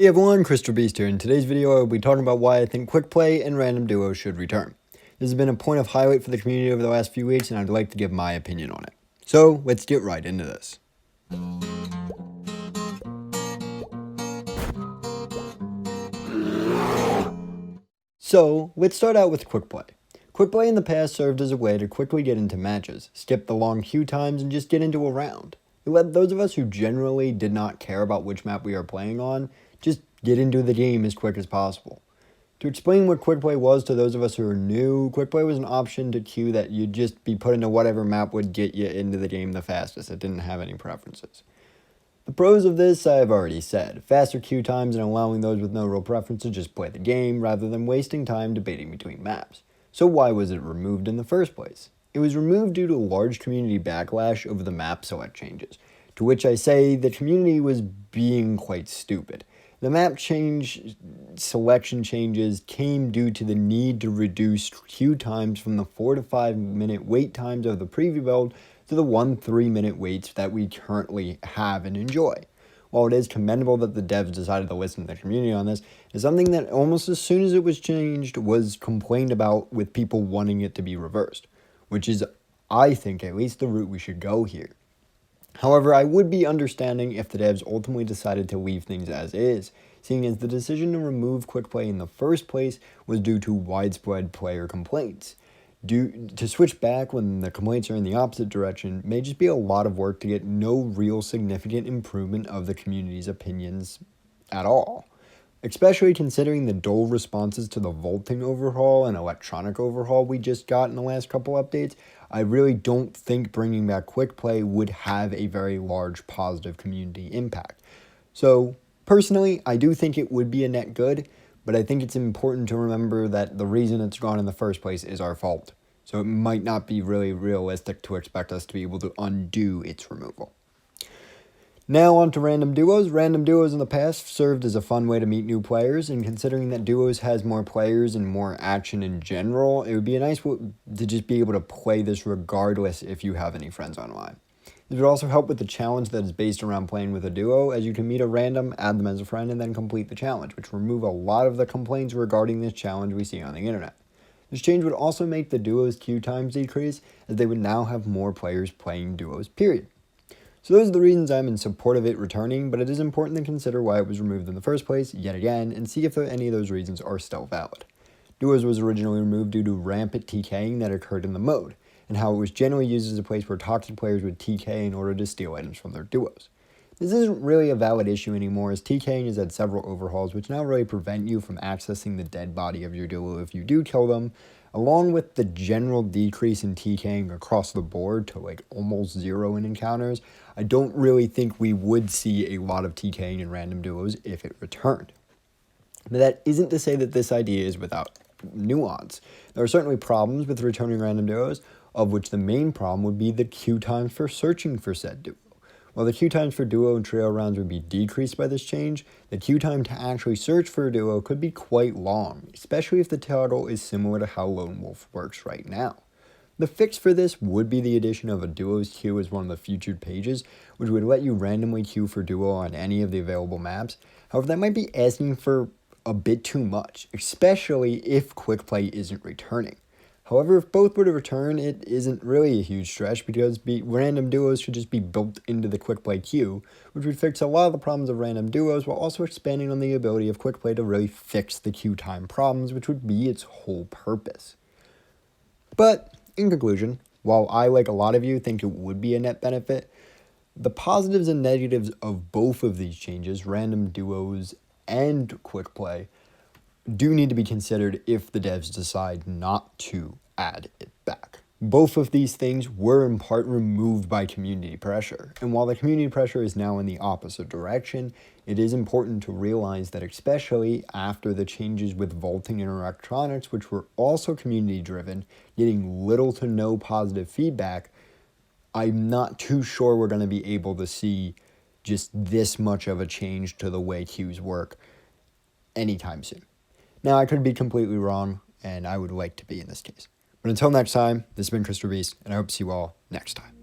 Hey everyone, Crystal Beast here. In today's video, I will be talking about why I think Quickplay and random duos should return. This has been a point of highlight for the community over the last few weeks, and I'd like to give my opinion on it. So, let's get right into this. So, let's start out with Quickplay. Quickplay in the past served as a way to quickly get into matches, skip the long queue times, and just get into a round. It let those of us who generally did not care about which map we are playing on just get into the game as quick as possible. To explain what Quickplay was to those of us who are new, Quickplay was an option to queue that you'd just be put into whatever map would get you into the game the fastest. It didn't have any preferences. The pros of this I've already said. Faster queue times and allowing those with no real preference to just play the game rather than wasting time debating between maps. So why was it removed in the first place? It was removed due to large community backlash over the map select changes, to which I say the community was being quite stupid. The map selection changes came due to the need to reduce queue times from the 4 to 5 minute wait times of the preview build to the 1-3 minute waits that we currently have and enjoy. While it is commendable that the devs decided to listen to the community on this, it's something that almost as soon as it was changed was complained about with people wanting it to be reversed, which is, I think, at least the route we should go here. However, I would be understanding if the devs ultimately decided to leave things as is, seeing as the decision to remove Quickplay in the first place was due to widespread player complaints. To switch back when the complaints are in the opposite direction may just be a lot of work to get no real significant improvement of the community's opinions at all. Especially considering the dull responses to the vaulting overhaul and electronic overhaul we just got in the last couple updates, I really don't think bringing back Quickplay would have a very large positive community impact. So, personally, I do think it would be a net good, but I think it's important to remember that the reason it's gone in the first place is our fault. So it might not be really realistic to expect us to be able to undo its removal. Now on to random duos. Random duos in the past served as a fun way to meet new players, and considering that duos has more players and more action in general, it would be a nice way to just be able to play this regardless if you have any friends online. This would also help with the challenge that is based around playing with a duo, as you can meet a random, add them as a friend, and then complete the challenge, which remove a lot of the complaints regarding this challenge we see on the internet. This change would also make the duos queue times decrease, as they would now have more players playing duos, period. So those are the reasons I'm in support of it returning, but it is important to consider why it was removed in the first place, yet again, and see if any of those reasons are still valid. Duos was originally removed due to rampant TKing that occurred in the mode, and how it was generally used as a place where toxic players would TK in order to steal items from their duos. This isn't really a valid issue anymore, as TKing has had several overhauls which now really prevent you from accessing the dead body of your duo if you do kill them, along with the general decrease in TKing across the board to like almost zero in encounters. I don't really think we would see a lot of TKing in random duos if it returned. But that isn't to say that this idea is without nuance. There are certainly problems with returning random duos, of which the main problem would be the queue times for searching for said duo. While the queue times for duo and trio rounds would be decreased by this change, the queue time to actually search for a duo could be quite long, especially if the toggle is similar to how Lone Wolf works right now. The fix for this would be the addition of a duos queue as one of the featured pages, which would let you randomly queue for duo on any of the available maps. However, that might be asking for a bit too much, especially if Quickplay isn't returning. However, if both were to return, it isn't really a huge stretch because random duos should just be built into the Quickplay queue, which would fix a lot of the problems of random duos while also expanding on the ability of Quickplay to really fix the queue time problems, which would be its whole purpose. But, in conclusion, while I, like a lot of you, think it would be a net benefit, the positives and negatives of both of these changes, random duos and Quickplay, do need to be considered if the devs decide not to add it back. Both of these things were in part removed by community pressure, and while the community pressure is now in the opposite direction, it is important to realize that especially after the changes with vaulting and electronics, which were also community driven, getting little to no positive feedback, I'm not too sure we're going to be able to see just this much of a change to the way queues work anytime soon. Now, I could be completely wrong, and I would like to be in this case. But until next time, this has been Crystal Beast, and I hope to see you all next time.